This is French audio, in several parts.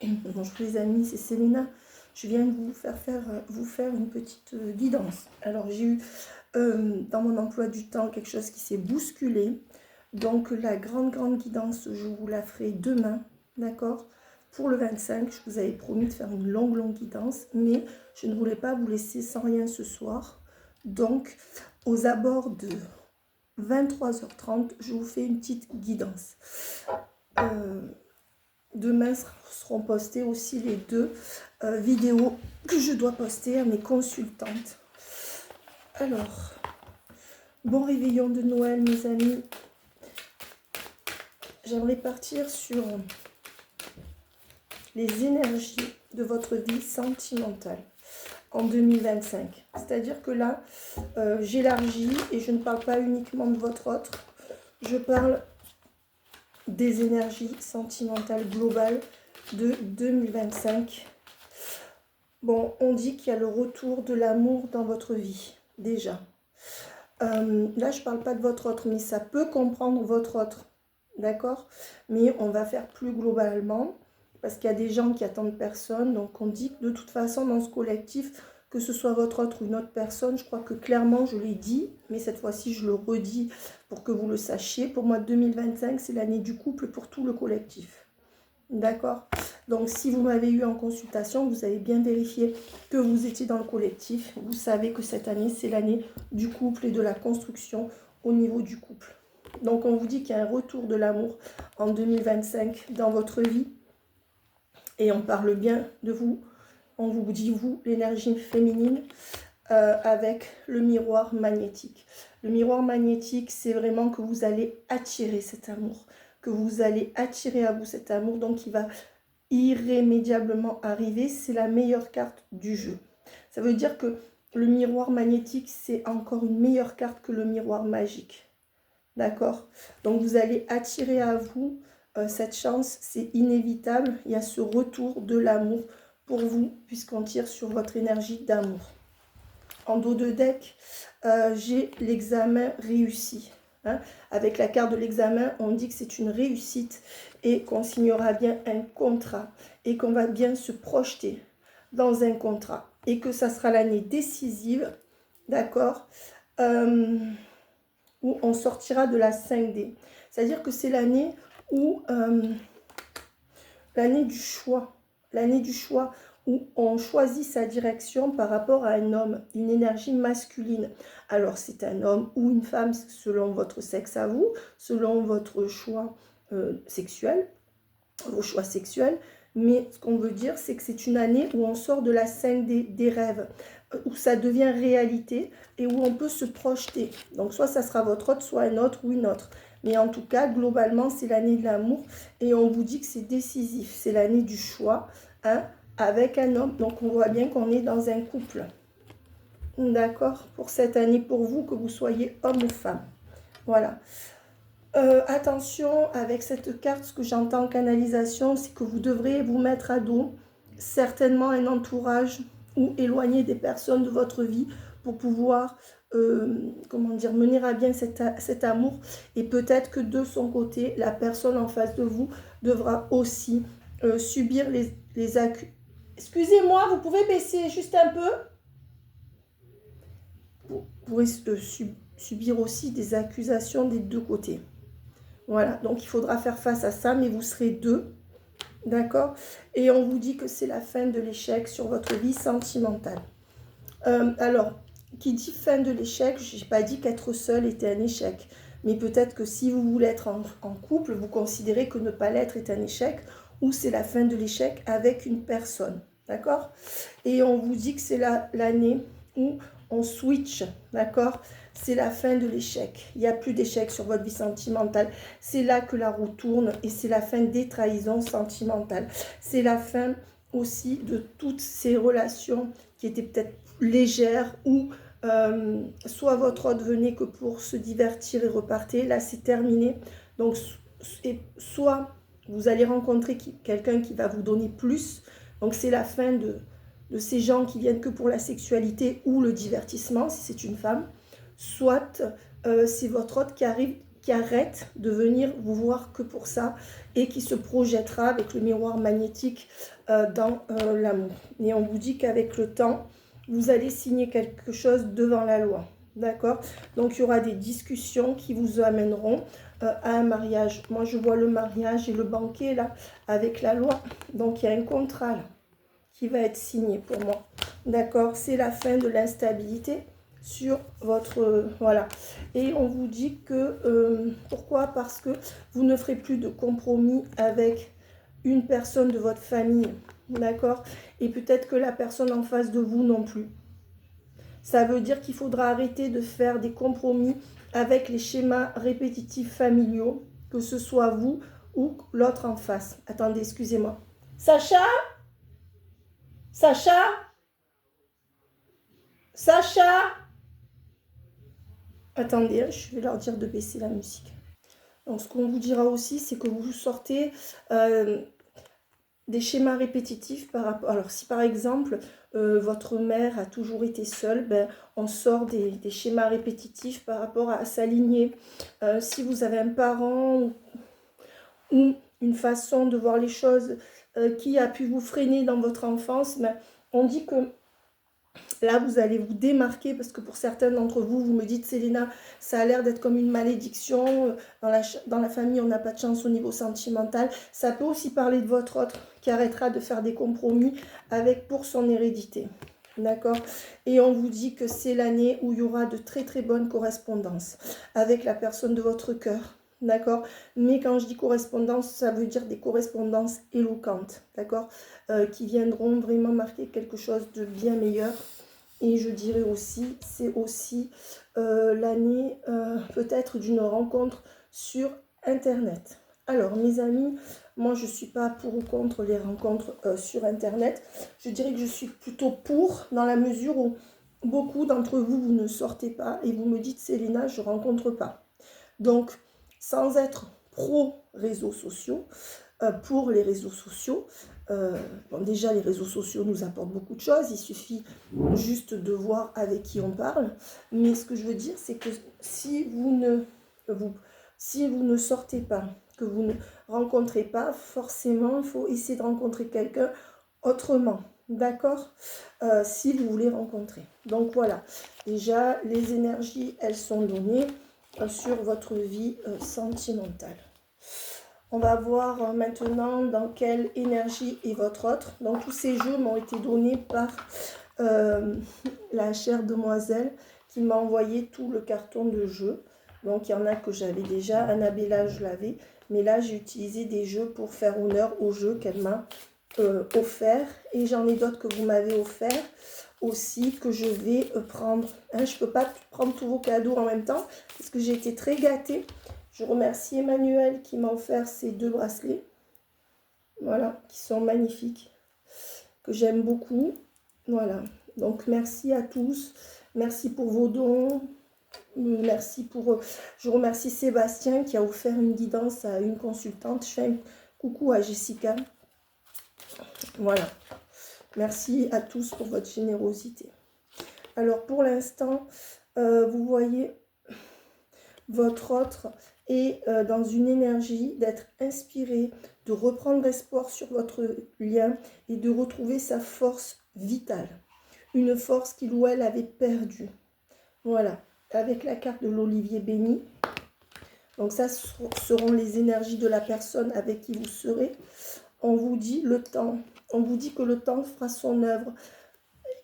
Bonjour les amis, c'est Célina. Je viens de vous faire une petite guidance. Alors j'ai eu dans mon emploi du temps quelque chose qui s'est bousculé. Donc la grande guidance, je vous la ferai demain, d'accord? Pour le 25, je vous avais promis de faire une longue guidance, mais je ne voulais pas vous laisser sans rien ce soir. Donc aux abords de 23h30, je vous fais une petite guidance. Demain seront postées aussi les deux vidéos que je dois poster à mes consultantes. Alors, bon réveillon de Noël mes amis. J'aimerais partir sur les énergies de votre vie sentimentale en 2025. C'est-à-dire que là, j'élargis et je ne parle pas uniquement de votre autre. Je parle des énergies sentimentales globales de 2025. Bon, on dit qu'il y a le retour de l'amour dans votre vie, déjà. Là, je ne parle pas de votre autre, mais ça peut comprendre votre autre, d'accord? Mais on va faire plus globalement, parce qu'il y a des gens qui attendent personne. Donc, on dit que de toute façon, dans ce collectif, que ce soit votre autre ou une autre personne, je crois que clairement, je l'ai dit, mais cette fois-ci, je le redis pour que vous le sachiez. Pour moi, 2025, c'est l'année du couple pour tout le collectif. D'accord? Donc, si vous m'avez eu en consultation, vous avez bien vérifié que vous étiez dans le collectif. Vous savez que cette année, c'est l'année du couple et de la construction au niveau du couple. Donc, on vous dit qu'il y a un retour de l'amour en 2025 dans votre vie. Et on parle bien de vous. On vous dit, vous, l'énergie féminine, avec le miroir magnétique. Le miroir magnétique, c'est vraiment que vous allez attirer cet amour. Que vous allez attirer à vous cet amour. Donc, il va irrémédiablement arriver. C'est la meilleure carte du jeu. Ça veut dire que le miroir magnétique, c'est encore une meilleure carte que le miroir magique. D'accord? Donc, vous allez attirer à vous cette chance. C'est inévitable. Il y a ce retour de l'amour pour vous, puisqu'on tire sur votre énergie d'amour. En dos de deck, j'ai l'examen réussi. Hein. Avec la carte de l'examen, on dit que c'est une réussite et qu'on signera bien un contrat et qu'on va bien se projeter dans un contrat et que ça sera l'année décisive, d'accord, où on sortira de la 5D. C'est-à-dire que c'est l'année où l'année du choix, où on choisit sa direction par rapport à un homme, une énergie masculine. Alors c'est un homme ou une femme selon votre sexe à vous, selon votre choix sexuel, vos choix sexuels. Mais ce qu'on veut dire, c'est que c'est une année où on sort de la 5D des rêves, où ça devient réalité et où on peut se projeter. Donc soit ça sera votre autre, soit un autre ou une autre. Mais en tout cas, globalement, c'est l'année de l'amour et on vous dit que c'est décisif. C'est l'année du choix, hein, avec un homme. Donc, on voit bien qu'on est dans un couple. D'accord? Pour cette année, pour vous, que vous soyez homme ou femme. Voilà. Attention, avec cette carte, ce que j'entends en canalisation, c'est que vous devrez vous mettre à dos certainement un entourage ou éloigner des personnes de votre vie pour pouvoir comment dire, mener à bien cet amour. Et peut-être que de son côté, la personne en face de vous devra aussi subir les accusations. Excusez-moi, vous pouvez baisser juste un peu? Vous pourrez subir aussi des accusations des deux côtés. Voilà, donc il faudra faire face à ça, mais vous serez deux. D'accord? Et on vous dit que c'est la fin de l'échec sur votre vie sentimentale. Alors, qui dit fin de l'échec, je n'ai pas dit qu'être seul était un échec. Mais peut-être que si vous voulez être en couple, vous considérez que ne pas l'être est un échec, ou c'est la fin de l'échec avec une personne. D'accord? Et on vous dit que c'est l'année où on switch. D'accord? C'est la fin de l'échec. Il n'y a plus d'échec sur votre vie sentimentale. C'est là que la roue tourne et c'est la fin des trahisons sentimentales. C'est la fin aussi de toutes ces relations qui étaient peut-être légères ou soit votre autre venait que pour se divertir et repartir. Là, c'est terminé. Donc, soit vous allez rencontrer quelqu'un qui va vous donner plus. Donc, c'est la fin de ces gens qui viennent que pour la sexualité ou le divertissement, si c'est une femme. Soit c'est votre autre qui arrive qui arrête de venir vous voir que pour ça et qui se projettera avec le miroir magnétique dans l'amour. Et on vous dit qu'avec le temps, vous allez signer quelque chose devant la loi. D'accord? Donc, il y aura des discussions qui vous amèneront à un mariage. Moi, je vois le mariage et le banquet, là, avec la loi. Donc, il y a un contrat, là, qui va être signé pour moi. D'accord? C'est la fin de l'instabilité sur votre... voilà. Et on vous dit que... pourquoi? Parce que vous ne ferez plus de compromis avec une personne de votre famille. D'accord? Et peut-être que la personne en face de vous non plus. Ça veut dire qu'il faudra arrêter de faire des compromis avec les schémas répétitifs familiaux, que ce soit vous ou l'autre en face. Attendez, excusez-moi. Sacha? Sacha? Sacha? Attendez, je vais leur dire de baisser la musique. Donc, ce qu'on vous dira aussi, c'est que vous sortez des schémas répétitifs par rapport... Alors, si par exemple, votre mère a toujours été seule, ben, on sort des schémas répétitifs par rapport à sa lignée. Si vous avez un parent ou une façon de voir les choses qui a pu vous freiner dans votre enfance, ben, on dit que là, vous allez vous démarquer parce que pour certains d'entre vous, vous me dites, Célena, ça a l'air d'être comme une malédiction. Dans la famille, on n'a pas de chance au niveau sentimental. Ça peut aussi parler de votre autre qui arrêtera de faire des compromis avec pour son hérédité. D'accord? Et on vous dit que c'est l'année où il y aura de très très bonnes correspondances avec la personne de votre cœur. D'accord? Mais quand je dis correspondance, ça veut dire des correspondances éloquentes. D'accord? Qui viendront vraiment marquer quelque chose de bien meilleur. Et je dirais aussi, c'est aussi l'année peut-être d'une rencontre sur Internet. Alors, mes amis, moi, je ne suis pas pour ou contre les rencontres sur Internet. Je dirais que je suis plutôt pour, dans la mesure où beaucoup d'entre vous, vous ne sortez pas et vous me dites, Célena, je ne rencontre pas. Donc, sans être pro-réseaux sociaux, pour les réseaux sociaux, bon, déjà, les réseaux sociaux nous apportent beaucoup de choses. Il suffit juste de voir avec qui on parle. Mais ce que je veux dire, c'est que si vous ne sortez pas, que vous ne rencontrez pas, forcément, il faut essayer de rencontrer quelqu'un autrement. D'accord? Si vous voulez rencontrer. Donc voilà, déjà, les énergies, elles sont données sur votre vie sentimentale. On va voir maintenant dans quelle énergie est votre autre. Donc tous ces jeux m'ont été donnés par la chère demoiselle qui m'a envoyé tout le carton de jeu. Donc il y en a que j'avais déjà, Annabella je l'avais, mais là j'ai utilisé des jeux pour faire honneur aux jeux qu'elle m'a offert. Et j'en ai d'autres que vous m'avez offert aussi que je vais prendre. Hein, je ne peux pas prendre tous vos cadeaux en même temps parce que j'ai été très gâtée. Je remercie Emmanuel qui m'a offert ces 2 bracelets. Voilà, qui sont magnifiques, que j'aime beaucoup. Voilà, donc merci à tous. Merci pour vos dons. Merci pour... Je remercie Sébastien qui a offert une guidance à une consultante. Je fais un coucou à Jessica. Voilà. Merci à tous pour votre générosité. Alors pour l'instant, vous voyez votre autre est dans une énergie d'être inspiré, de reprendre espoir sur votre lien et de retrouver sa force vitale. Une force qu'il ou elle avait perdue. Voilà, avec la carte de l'Olivier béni. Donc ça seront les énergies de la personne avec qui vous serez. On vous dit le temps. On vous dit que le temps fera son œuvre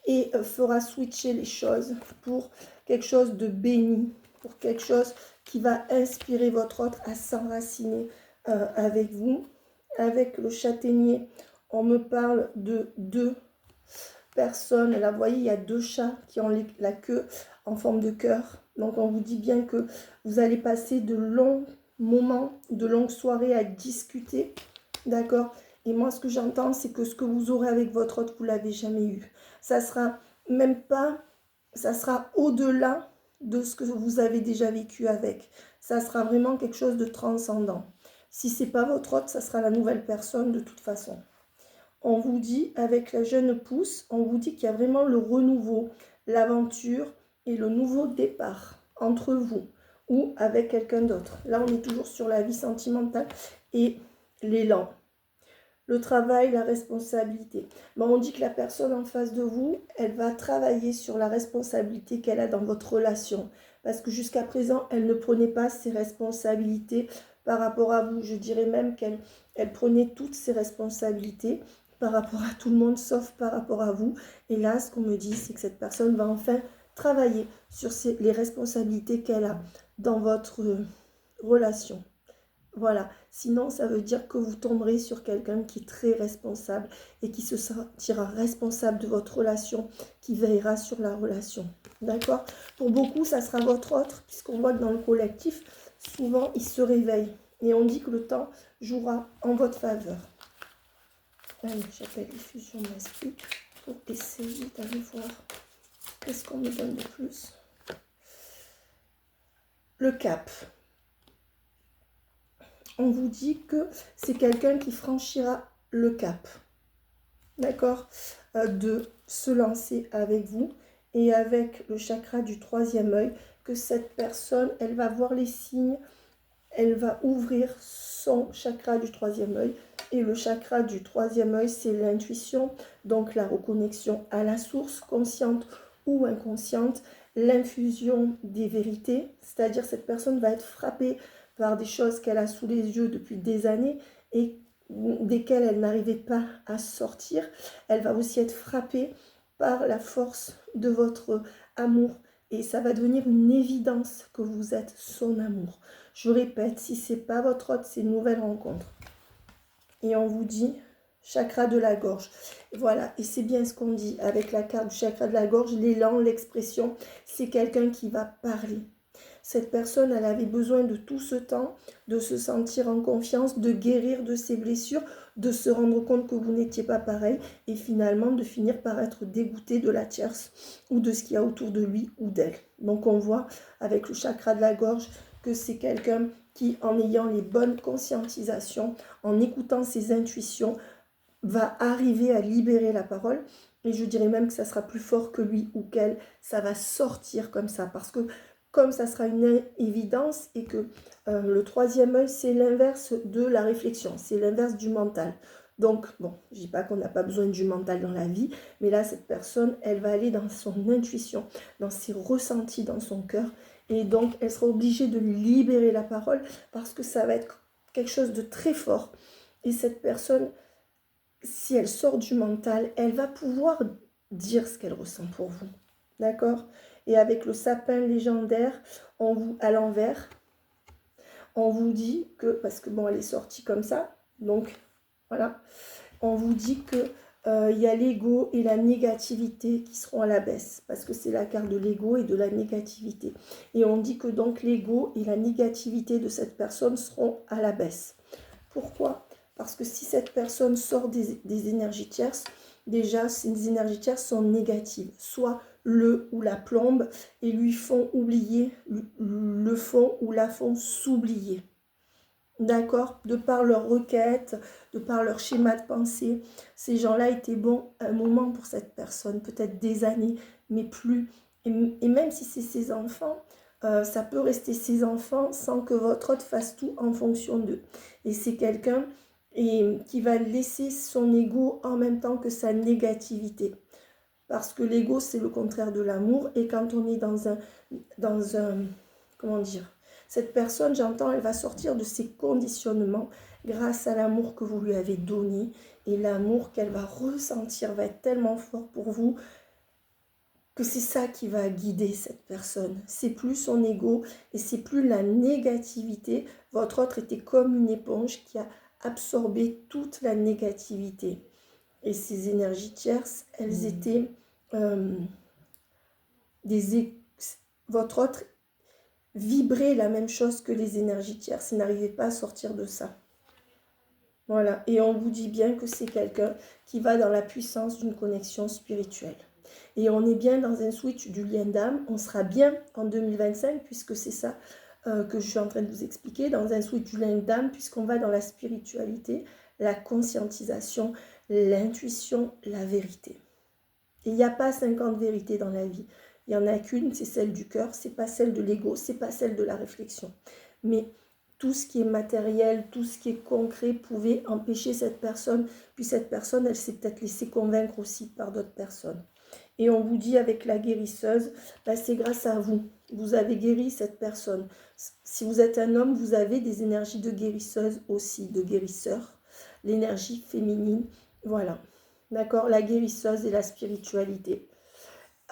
et fera switcher les choses pour quelque chose de béni, pour quelque chose qui va inspirer votre autre à s'enraciner avec vous. Avec le châtaignier, on me parle de 2 personnes. Là, vous voyez, il y a 2 chats qui ont la queue en forme de cœur. Donc, on vous dit bien que vous allez passer de longs moments, de longues soirées à discuter. D'accord? Et moi, ce que j'entends, c'est que ce que vous aurez avec votre autre, vous ne l'avez jamais eu. Ça sera même pas, ça sera au-delà de ce que vous avez déjà vécu avec. Ça sera vraiment quelque chose de transcendant. Si ce n'est pas votre autre, ça sera la nouvelle personne de toute façon. On vous dit, avec la jeune pousse, on vous dit qu'il y a vraiment le renouveau, l'aventure et le nouveau départ entre vous. ou avec quelqu'un d'autre. Là, on est toujours sur la vie sentimentale et l'élan. Le travail, la responsabilité. Ben, on dit que la personne en face de vous, elle va travailler sur la responsabilité qu'elle a dans votre relation. Parce que jusqu'à présent, elle ne prenait pas ses responsabilités par rapport à vous. Je dirais même qu'elle prenait toutes ses responsabilités par rapport à tout le monde, sauf par rapport à vous. Et là, ce qu'on me dit, c'est que cette personne va enfin travailler sur les responsabilités qu'elle a dans votre relation. Voilà, sinon ça veut dire que vous tomberez sur quelqu'un qui est très responsable et qui se sentira responsable de votre relation, qui veillera sur la relation. D'accord? Pour beaucoup, ça sera votre autre, puisqu'on voit que dans le collectif, souvent, il se réveille. Et on dit que le temps jouera en votre faveur. Allez, j'appelle les fusions d'esprit pour essayer d'aller voir qu'est-ce qu'on me donne de plus. Le cap. On vous dit que c'est quelqu'un qui franchira le cap, d'accord, de se lancer avec vous, et avec le chakra du troisième œil, que cette personne, elle va voir les signes, elle va ouvrir son chakra du troisième œil, et le chakra du troisième œil, c'est l'intuition, donc la reconnexion à la source, consciente ou inconsciente, l'infusion des vérités, c'est-à-dire cette personne va être frappée par des choses qu'elle a sous les yeux depuis des années et desquelles elle n'arrivait pas à sortir. Elle va aussi être frappée par la force de votre amour et ça va devenir une évidence que vous êtes son amour. Je répète, si ce n'est pas votre hôte, c'est une nouvelle rencontre. Et on vous dit chakra de la gorge. Voilà, et c'est bien ce qu'on dit avec la carte du chakra de la gorge, l'élan, l'expression, c'est quelqu'un qui va parler. Cette personne, elle avait besoin de tout ce temps, de se sentir en confiance, de guérir de ses blessures, de se rendre compte que vous n'étiez pas pareil et finalement de finir par être dégoûté de la tierce ou de ce qu'il y a autour de lui ou d'elle. Donc on voit avec le chakra de la gorge que c'est quelqu'un qui, en ayant les bonnes conscientisations, en écoutant ses intuitions, va arriver à libérer la parole. Et je dirais même que ça sera plus fort que lui ou qu'elle, ça va sortir comme ça. Parce que comme ça sera une évidence et que le troisième œil, c'est l'inverse de la réflexion, c'est l'inverse du mental. Donc, bon, je ne dis pas qu'on n'a pas besoin du mental dans la vie, mais là, cette personne, elle va aller dans son intuition, dans ses ressentis, dans son cœur. Et donc, elle sera obligée de libérer la parole parce que ça va être quelque chose de très fort. Et cette personne, si elle sort du mental, elle va pouvoir dire ce qu'elle ressent pour vous. D'accord? Et avec le sapin légendaire, à l'envers, on vous dit que, parce que bon, elle est sortie comme ça, donc voilà, on vous dit que il y a l'ego et la négativité qui seront à la baisse, parce que c'est la carte de l'ego et de la négativité. Et on dit que donc l'ego et la négativité de cette personne seront à la baisse. Pourquoi? Parce que si cette personne sort des énergies tierces, déjà, ces énergies tierces sont négatives. Soit le ou la plombe et lui font oublier, le font ou la font s'oublier. D'accord? De par leur requête, de par leur schéma de pensée, ces gens-là étaient bons un moment pour cette personne, peut-être des années, mais plus. Et même si c'est ses enfants, ça peut rester ses enfants sans que votre autre fasse tout en fonction d'eux. Et c'est quelqu'un qui va laisser son ego en même temps que sa négativité. Parce que l'ego, c'est le contraire de l'amour. Et quand on est dans un comment dire, cette personne, j'entends, elle va sortir de ses conditionnements grâce à l'amour que vous lui avez donné. Et l'amour qu'elle va ressentir va être tellement fort pour vous que c'est ça qui va guider cette personne. C'est plus son ego et c'est plus la négativité. Votre autre était comme une éponge qui a absorbé toute la négativité. Et ces énergies tierces, elles étaient votre autre vibrait la même chose que les énergies tierces. Il n'arrivait pas à sortir de ça. Voilà. Et on vous dit bien que c'est quelqu'un qui va dans la puissance d'une connexion spirituelle. Et on est bien dans un switch du lien d'âme. On sera bien en 2025, puisque c'est ça que je suis en train de vous expliquer, dans un switch du lien d'âme, puisqu'on va dans la spiritualité, la conscientisation, l'intuition, la vérité. Et il n'y a pas 50 vérités dans la vie. Il n'y en a qu'une, c'est celle du cœur, c'est pas celle de l'ego, c'est pas celle de la réflexion. Mais tout ce qui est matériel, tout ce qui est concret pouvait empêcher cette personne. Puis cette personne, elle s'est peut-être laissée convaincre aussi par d'autres personnes. Et on vous dit avec la guérisseuse, bah, c'est grâce à vous. Vous avez guéri cette personne. Si vous êtes un homme, vous avez des énergies de guérisseuse aussi, de guérisseur. L'énergie féminine, voilà. D'accord, la guérisseuse et la spiritualité.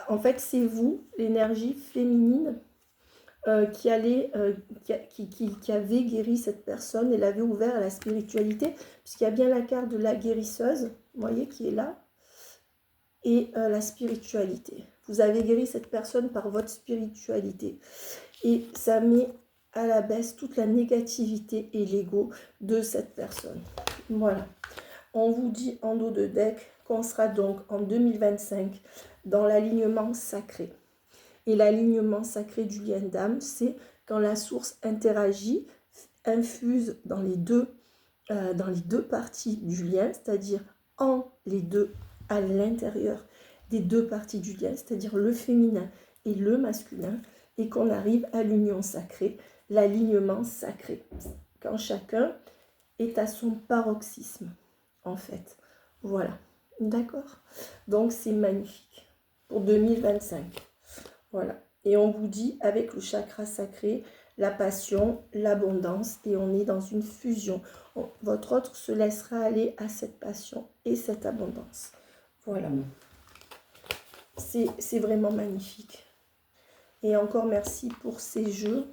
En fait, c'est vous, l'énergie féminine, qui avait guéri cette personne et l'avait ouvert à la spiritualité, puisqu'il y a bien la carte de la guérisseuse, vous voyez, qui est là, et la spiritualité. Vous avez guéri cette personne par votre spiritualité. Et ça met à la baisse toute la négativité et l'ego de cette personne. Voilà. On vous dit en dos de deck qu'on sera donc en 2025 dans l'alignement sacré. Et l'alignement sacré du lien d'âme, c'est quand la source interagit, infuse dans les deux parties du lien, c'est-à-dire en les deux, à l'intérieur des deux parties du lien, c'est-à-dire le féminin et le masculin, et qu'on arrive à l'union sacrée, l'alignement sacré, quand chacun est à son paroxysme, en fait. Voilà, d'accord? Donc c'est magnifique pour 2025. Voilà. Et on vous dit, avec le chakra sacré, la passion, l'abondance, et on est dans une fusion. Votre autre se laissera aller à cette passion et cette abondance. Voilà. C'est vraiment magnifique. Et encore merci pour ces jeux.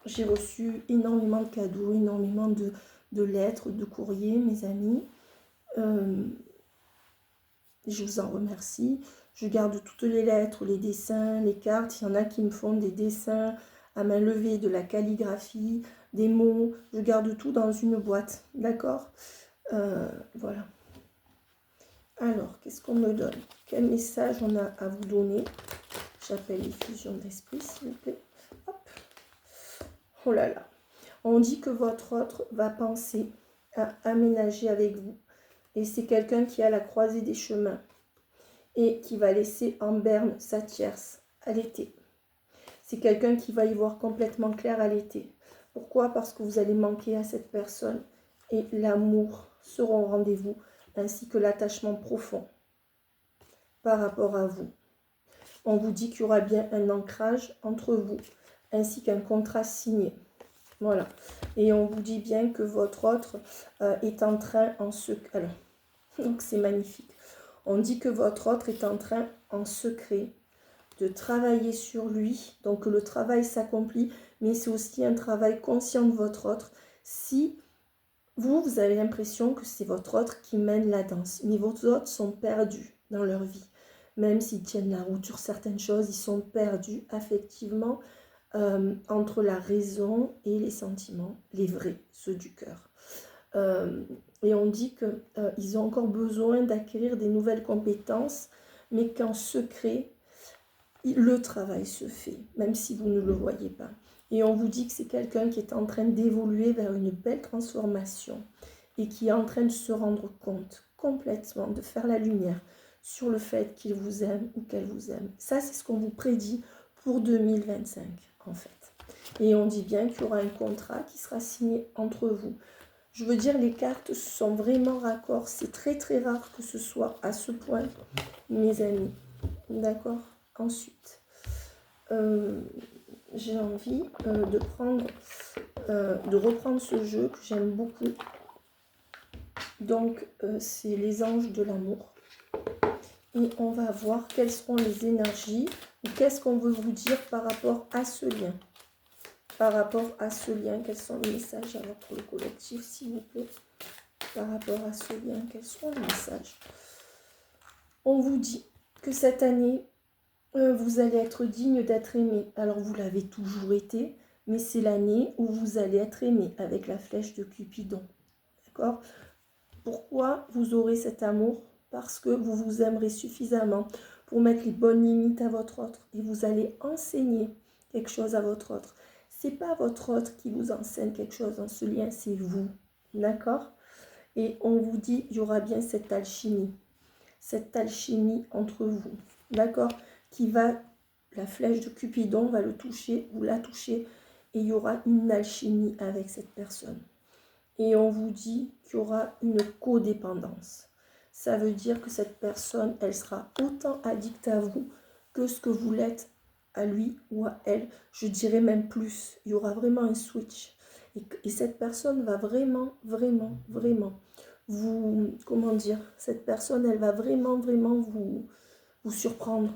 J'ai reçu énormément de cadeaux, énormément de lettres, de courriers, mes amis. Je vous en remercie. Je garde toutes les lettres, les dessins, les cartes. Il y en a qui me font des dessins à main levée, de la calligraphie, des mots. Je garde tout dans une boîte. D'accord? Voilà. Alors, qu'est-ce qu'on me donne? Quel message on a à vous donner? J'appelle les fusions d'esprit, s'il vous plaît. Hop. Oh là là. On dit que votre autre va penser à aménager avec vous. Et c'est quelqu'un qui est à la croisée des chemins et qui va laisser en berne sa tierce à l'été. C'est quelqu'un qui va y voir complètement clair à l'été. Pourquoi? Parce que vous allez manquer à cette personne et l'amour sera au rendez-vous, ainsi que l'attachement profond par rapport à vous. On vous dit qu'il y aura bien un ancrage entre vous, ainsi qu'un contrat signé. Voilà. Et on vous dit bien que votre autre est en train en secret. Alors, donc c'est magnifique. On dit que votre autre est en train en secret de travailler sur lui. Donc le travail s'accomplit, mais c'est aussi un travail conscient de votre autre. Si vous avez l'impression que c'est votre autre qui mène la danse, mais vos autres sont perdus dans leur vie. Même s'ils tiennent la route sur certaines choses, ils sont perdus affectivement entre la raison et les sentiments, les vrais, ceux du cœur. Et on dit qu'ils ont encore besoin d'acquérir des nouvelles compétences, mais qu'en secret, le travail se fait, même si vous ne le voyez pas. Et on vous dit que c'est quelqu'un qui est en train d'évoluer vers une belle transformation et qui est en train de se rendre compte complètement, de faire la lumière sur le fait qu'il vous aime ou qu'elle vous aime. Ça, c'est ce qu'on vous prédit pour 2025, en fait. Et on dit bien qu'il y aura un contrat qui sera signé entre vous. Je veux dire, les cartes sont vraiment raccords. C'est très très rare que ce soit à ce point, mes amis. D'accord? Ensuite, j'ai envie de reprendre ce jeu que j'aime beaucoup. Donc, c'est les anges de l'amour. Et on va voir quelles seront les énergies ou qu'est-ce qu'on veut vous dire par rapport à ce lien. Par rapport à ce lien, quels sont les messages alors pour le collectif, s'il vous plaît? Par rapport à ce lien, quels sont les messages? On vous dit que cette année, vous allez être digne d'être aimé. Alors, vous l'avez toujours été, mais c'est l'année où vous allez être aimé avec la flèche de Cupidon. D'accord? Pourquoi vous aurez cet amour? Parce que vous vous aimerez suffisamment pour mettre les bonnes limites à votre autre. Et vous allez enseigner quelque chose à votre autre. C'est pas votre autre qui vous enseigne quelque chose dans ce lien, c'est vous. D'accord? Et on vous dit, il y aura bien cette alchimie. cette alchimie entre vous, d'accord? Qui va, la flèche de Cupidon va le toucher, vous la touchez, et il y aura une alchimie avec cette personne. Et on vous dit qu'il y aura une codépendance. Ça veut dire que cette personne, elle sera autant addicte à vous que ce que vous l'êtes à lui ou à elle. Je dirais même plus. Il y aura vraiment un switch. Et cette personne va vraiment, vraiment, vraiment vous... Comment dire? Cette personne, elle va vraiment, vraiment vous surprendre.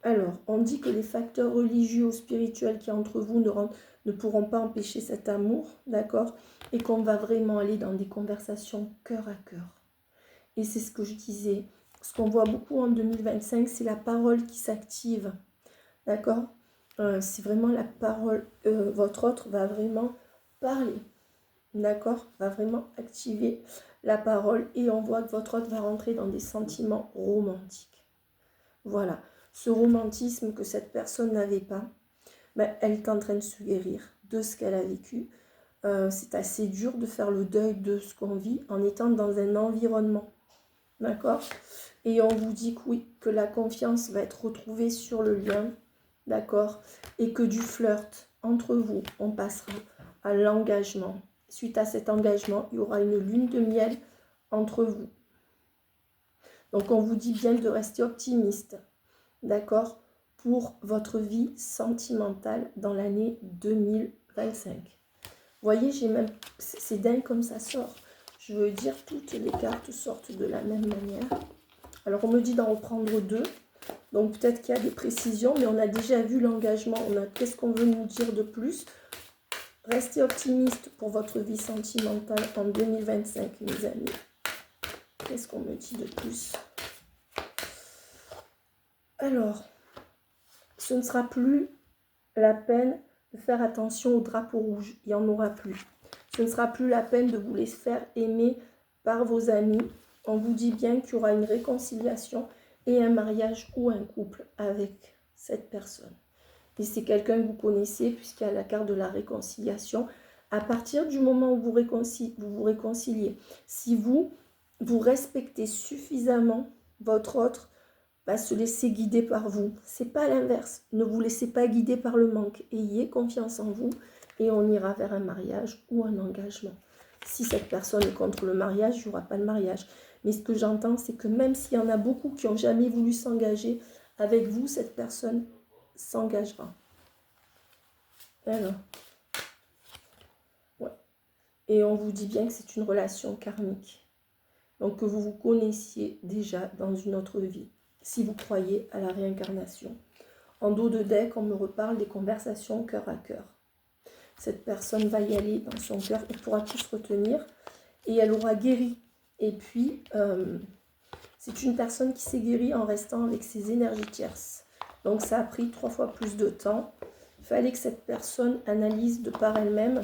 Alors, on dit que les facteurs religieux ou spirituels qui entre vous ne pourront pas empêcher cet amour, d'accord? Et qu'on va vraiment aller dans des conversations cœur à cœur. Et c'est ce que je disais. Ce qu'on voit beaucoup en 2025, c'est la parole qui s'active, d'accord? C'est vraiment la parole. Votre autre va vraiment parler, d'accord? Va vraiment activer la parole et on voit que votre autre va rentrer dans des sentiments romantiques. Voilà. Ce romantisme que cette personne n'avait pas, ben, elle est en train de se guérir de ce qu'elle a vécu. C'est assez dur de faire le deuil de ce qu'on vit en étant dans un environnement. D'accord? Et on vous dit que oui, que la confiance va être retrouvée sur le lien. D'accord? Et que du flirt entre vous, on passera à l'engagement. Suite à cet engagement, il y aura une lune de miel entre vous. Donc on vous dit bien de rester optimiste. D'accord, pour votre vie sentimentale dans l'année 2025. Vous voyez, j'ai même, c'est dingue comme ça sort. Je veux dire, toutes les cartes sortent de la même manière. Alors, on me dit d'en reprendre deux. Donc, peut-être qu'il y a des précisions, mais on a déjà vu l'engagement. Qu'est-ce qu'on veut nous dire de plus? Restez optimiste pour votre vie sentimentale en 2025, mes amis. Qu'est-ce qu'on me dit de plus? Alors, ce ne sera plus la peine de faire attention au drapeau rouge. Il n'y en aura plus. Ce ne sera plus la peine de vous laisser faire aimer par vos amis. On vous dit bien qu'il y aura une réconciliation et un mariage ou un couple avec cette personne. Et c'est quelqu'un que vous connaissez puisqu'il y a la carte de la réconciliation. À partir du moment où vous vous réconciliez, si vous respectez suffisamment votre autre, va se laisser guider par vous. C'est pas l'inverse. Ne vous laissez pas guider par le manque. Ayez confiance en vous et on ira vers un mariage ou un engagement. Si cette personne est contre le mariage, il n'y aura pas de mariage. Mais ce que j'entends, c'est que même s'il y en a beaucoup qui n'ont jamais voulu s'engager, avec vous, cette personne s'engagera. Alors, ouais. Et on vous dit bien que c'est une relation karmique. Donc que vous vous connaissiez déjà dans une autre vie. Si vous croyez à la réincarnation. En dos de deck, on me reparle des conversations cœur à cœur. Cette personne va y aller dans son cœur, elle pourra tout se retenir et elle aura guéri. Et puis, c'est une personne qui s'est guérie en restant avec ses énergies tierces. Donc ça a pris 3 fois plus de temps. Il fallait que cette personne analyse de par elle-même.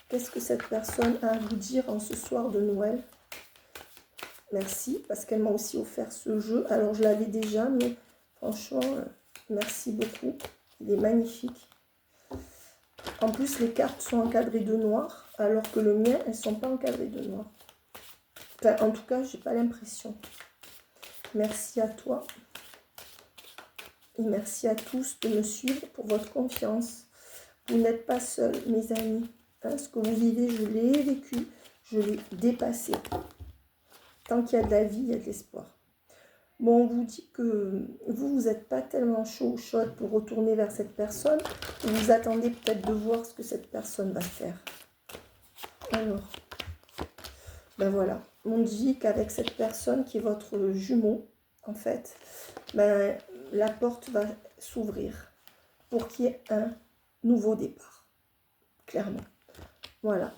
Qu'est-ce que cette personne a à vous dire en ce soir de Noël? Merci, parce qu'elle m'a aussi offert ce jeu. Alors, je l'avais déjà, mais franchement, merci beaucoup. Il est magnifique. En plus, les cartes sont encadrées de noir, alors que le mien, elles ne sont pas encadrées de noir. Enfin, en tout cas, je n'ai pas l'impression. Merci à toi. Et merci à tous de me suivre pour votre confiance. Vous n'êtes pas seuls, mes amis. Hein, ce que vous vivez, je l'ai vécu, je l'ai dépassé. Tant qu'il y a de la vie, il y a de l'espoir. Bon, on vous dit que vous n'êtes pas tellement chaud ou chaude pour retourner vers cette personne. Vous attendez peut-être de voir ce que cette personne va faire. Alors, ben voilà. On dit qu'avec cette personne qui est votre jumeau, en fait, ben, la porte va s'ouvrir pour qu'il y ait un nouveau départ. Clairement. Voilà.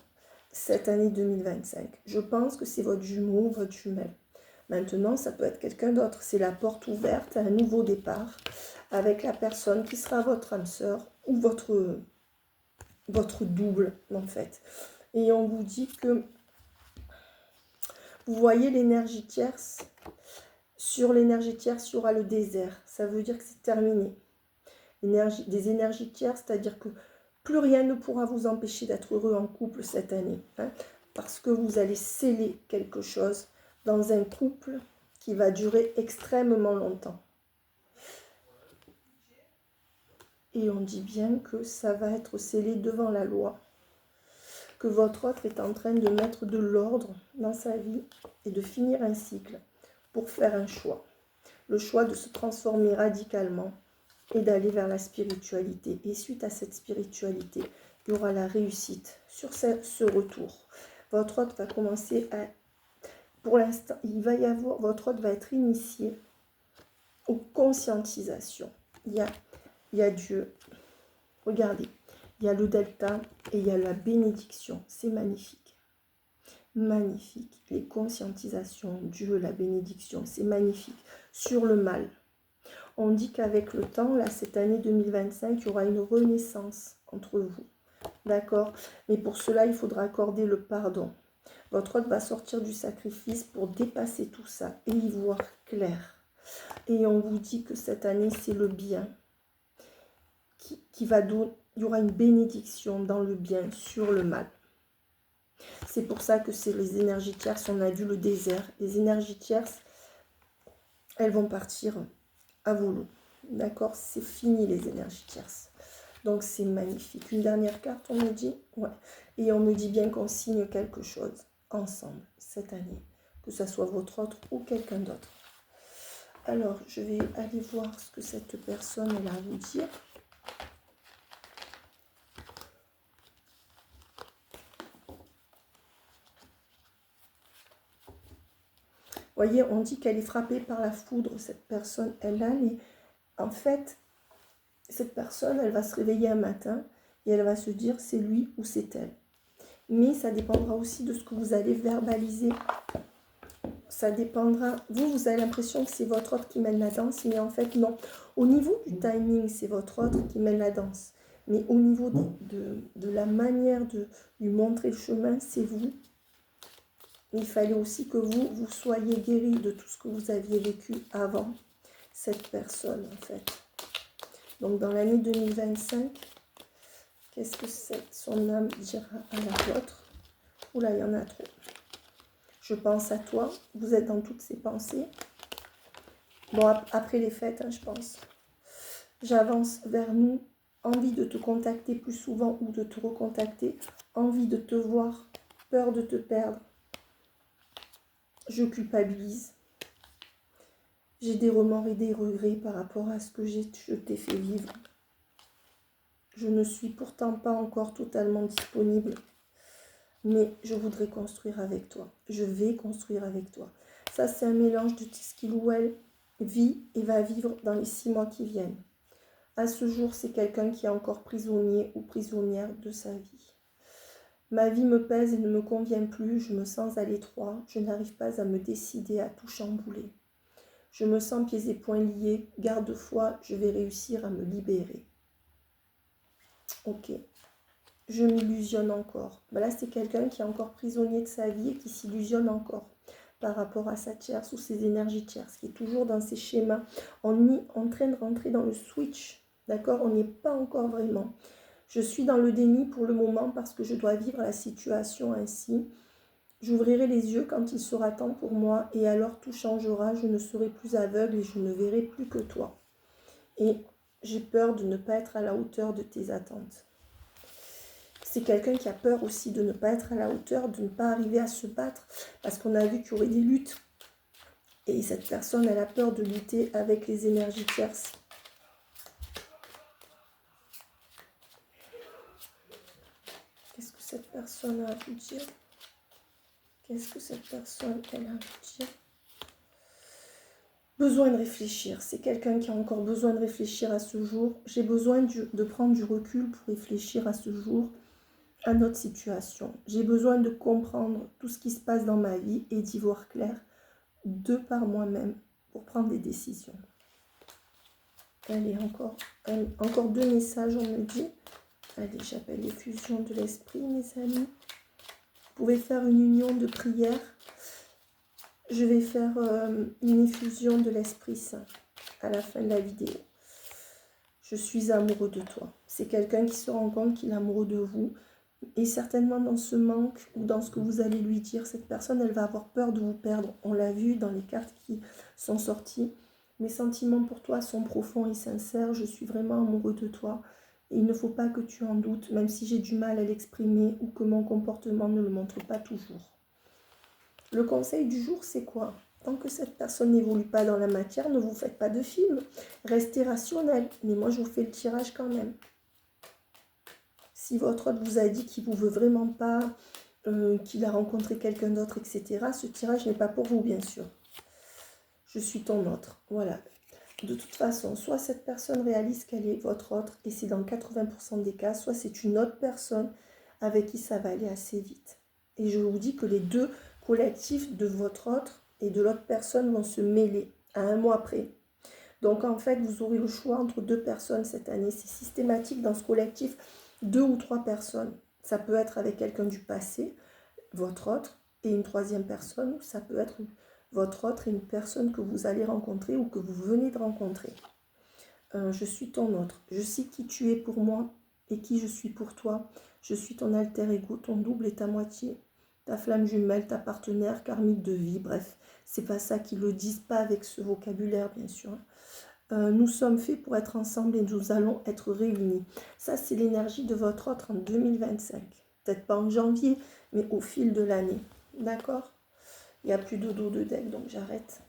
Cette année 2025. Je pense que c'est votre jumeau, votre jumelle. Maintenant, ça peut être quelqu'un d'autre. C'est la porte ouverte à un nouveau départ avec la personne qui sera votre âme sœur ou votre double, en fait. Et on vous dit que vous voyez l'énergie tierce. Sur l'énergie tierce, il y aura le désert. Ça veut dire que c'est terminé. Des énergies tierces, c'est-à-dire que plus rien ne pourra vous empêcher d'être heureux en couple cette année. Hein, parce que vous allez sceller quelque chose dans un couple qui va durer extrêmement longtemps. Et on dit bien que ça va être scellé devant la loi, que votre autre est en train de mettre de l'ordre dans sa vie et de finir un cycle pour faire un choix. Le choix de se transformer radicalement et d'aller vers la spiritualité. Et suite à cette spiritualité, il y aura la réussite sur ce retour. Votre hôte va commencer à... Pour l'instant, il va y avoir... Votre hôte va être initié aux conscientisations. Il y a Dieu. Regardez, il y a le delta et il y a la bénédiction. C'est magnifique. Magnifique. Les conscientisations, Dieu, la bénédiction, c'est magnifique. Sur le mal. On dit qu'avec le temps, là, cette année 2025, il y aura une renaissance entre vous. D'accord? Mais pour cela, il faudra accorder le pardon. Votre hôte va sortir du sacrifice pour dépasser tout ça et y voir clair. Et on vous dit que cette année, c'est le bien qui va donner. Il y aura une bénédiction dans le bien sur le mal. C'est pour ça que c'est les énergies tierces. On a vu le désert. Les énergies tierces, elles vont partir à volo. D'accord? C'est fini les énergies tierces. Donc c'est magnifique. Une dernière carte, on me dit? Ouais. Et on me dit bien qu'on signe quelque chose ensemble cette année. Que ce soit votre autre ou quelqu'un d'autre. Alors, je vais aller voir ce que cette personne elle a à vous dire. Voyez, on dit qu'elle est frappée par la foudre, cette personne. En fait, cette personne, elle va se réveiller un matin et elle va se dire c'est lui ou c'est elle. Mais ça dépendra aussi de ce que vous allez verbaliser. Ça dépendra. Vous avez l'impression que c'est votre autre qui mène la danse, mais en fait, non. Au niveau du timing, c'est votre autre qui mène la danse. Mais au niveau de la manière de lui montrer le chemin, c'est vous. Il fallait aussi que vous soyez guéri de tout ce que vous aviez vécu avant cette personne, en fait. Donc, dans l'année 2025, qu'est-ce que son âme dira à la vôtre? Oula, il y en a trop. Je pense à toi. Vous êtes dans toutes ces pensées. Bon, après les fêtes, hein, je pense. J'avance vers nous. Envie de te contacter plus souvent ou de te recontacter. Envie de te voir. Peur de te perdre. Je culpabilise. J'ai des remords et des regrets par rapport à ce que je t'ai fait vivre. Je ne suis pourtant pas encore totalement disponible. Mais je voudrais construire avec toi. Je vais construire avec toi. Ça, c'est un mélange de ce qu'il ou elle vit et va vivre dans les 6 mois qui viennent. À ce jour, c'est quelqu'un qui est encore prisonnier ou prisonnière de sa vie. Ma vie me pèse et ne me convient plus. Je me sens à l'étroit. Je n'arrive pas à me décider à tout chambouler. Je me sens pieds et poings liés. Garde-foi, je vais réussir à me libérer. Ok. Je m'illusionne encore. Ben là, c'est quelqu'un qui est encore prisonnier de sa vie et qui s'illusionne encore par rapport à sa tierce ou ses énergies tierces, qui est toujours dans ses schémas. On est en train de rentrer dans le switch, d'accord? On n'y est pas encore vraiment. Je suis dans le déni pour le moment parce que je dois vivre la situation ainsi. J'ouvrirai les yeux quand il sera temps pour moi et alors tout changera. Je ne serai plus aveugle et je ne verrai plus que toi. Et j'ai peur de ne pas être à la hauteur de tes attentes. C'est quelqu'un qui a peur aussi de ne pas être à la hauteur, de ne pas arriver à se battre, parce qu'on a vu qu'il y aurait des luttes. Et cette personne, elle a peur de lutter avec les énergies tierces. Qu'est-ce que cette personne a à vous dire? Qu'est-ce que cette personne, elle a à vous dire? Besoin de réfléchir. C'est quelqu'un qui a encore besoin de réfléchir à ce jour. J'ai besoin de prendre du recul pour réfléchir à ce jour. À notre situation. J'ai besoin de comprendre tout ce qui se passe dans ma vie et d'y voir clair de par moi-même pour prendre des décisions. Allez, encore 2 messages, on me dit. Allez, j'appelle l'effusion de l'esprit, mes amis. Vous pouvez faire une union de prière. Je vais faire une effusion de l'Esprit Saint à la fin de la vidéo. Je suis amoureux de toi. C'est quelqu'un qui se rend compte qu'il est amoureux de vous. Et certainement dans ce manque ou dans ce que vous allez lui dire, cette personne, elle va avoir peur de vous perdre. On l'a vu dans les cartes qui sont sorties. Mes sentiments pour toi sont profonds et sincères. Je suis vraiment amoureux de toi. Et il ne faut pas que tu en doutes, même si j'ai du mal à l'exprimer ou que mon comportement ne le montre pas toujours. Le conseil du jour, c'est quoi? Tant que cette personne n'évolue pas dans la matière, ne vous faites pas de film. Restez rationnel. Mais moi, je vous fais le tirage quand même. Si votre autre vous a dit qu'il ne vous veut vraiment pas, qu'il a rencontré quelqu'un d'autre, etc., ce tirage n'est pas pour vous, bien sûr. Je suis ton autre. Voilà. De toute façon, soit cette personne réalise qu'elle est votre autre, et c'est dans 80% des cas, soit c'est une autre personne avec qui ça va aller assez vite. Et je vous dis que les deux collectifs de votre autre et de l'autre personne vont se mêler à un mois près. Donc en fait, vous aurez le choix entre deux personnes cette année. C'est systématique dans ce collectif, 2 ou 3 personnes. Ça peut être avec quelqu'un du passé, votre autre, et une troisième personne, ou ça peut être votre autre et une personne que vous allez rencontrer ou que vous venez de rencontrer. Je suis ton autre. Je sais qui tu es pour moi et qui je suis pour toi. Je suis ton alter ego, ton double et ta moitié, ta flamme jumelle, ta partenaire karmique de vie. Bref, c'est pas ça qu'ils le disent, pas avec ce vocabulaire, bien sûr. Nous sommes faits pour être ensemble et nous allons être réunis. Ça, c'est l'énergie de votre autre en 2025. Peut-être pas en janvier, mais au fil de l'année. D'accord? Il n'y a plus de dos de deck, donc j'arrête.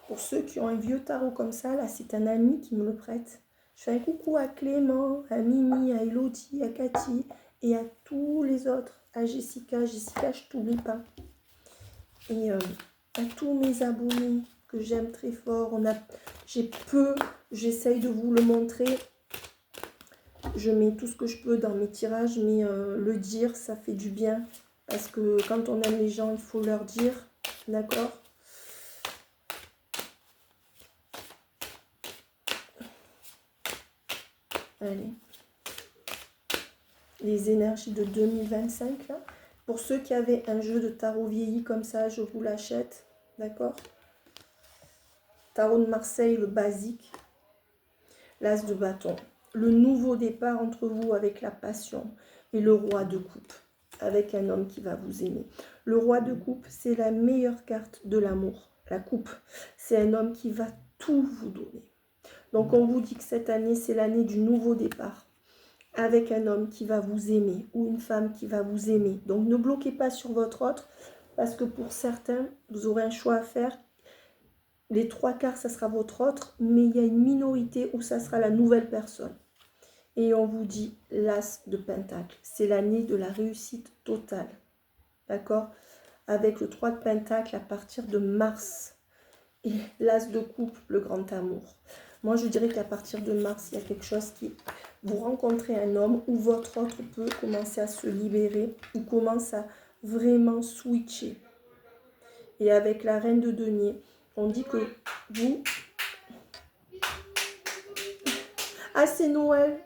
Pour ceux qui ont un vieux tarot comme ça, là, c'est un ami qui me le prête. Je fais un coucou à Clément, à Mimi, à Elodie, à Cathy et à tous les autres. À Jessica. Jessica, je t'oublie pas. Et à tous mes abonnés que j'aime très fort. J'essaye de vous le montrer. Je mets tout ce que je peux dans mes tirages, mais le dire, ça fait du bien. Parce que quand on aime les gens, il faut leur dire. D'accord ? Allez. Les énergies de 2025, là. Pour ceux qui avaient un jeu de tarot vieilli comme ça, je vous l'achète. D'accord ? Tarot de Marseille, le basique. L'as de bâton. Le nouveau départ entre vous avec la passion. Et le roi de coupe, avec un homme qui va vous aimer. Le roi de coupe, c'est la meilleure carte de l'amour. La coupe, c'est un homme qui va tout vous donner. Donc on vous dit que cette année, c'est l'année du nouveau départ. Avec un homme qui va vous aimer ou une femme qui va vous aimer. Donc ne bloquez pas sur votre autre, parce que pour certains, vous aurez un choix à faire. Les 3/4, ça sera votre autre, mais il y a une minorité où ça sera la nouvelle personne. Et on vous dit l'as de pentacle. C'est l'année de la réussite totale. D'accord? Avec le 3 de pentacle à partir de mars. Et l'as de coupe, le grand amour. Moi, je dirais qu'à partir de mars, il y a quelque chose qui... Vous rencontrez un homme où votre autre peut commencer à se libérer ou commence à vraiment switcher. Et avec la reine de denier, on dit que vous... Ah, c'est Noël!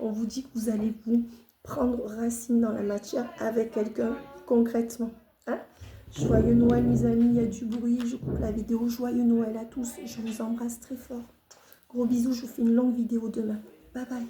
On vous dit que vous allez vous prendre racine dans la matière avec quelqu'un concrètement. Hein? Joyeux Noël, mes amis, il y a du bruit, je coupe la vidéo. Joyeux Noël à tous, je vous embrasse très fort. Gros bisous, je vous fais une longue vidéo demain. Bye bye.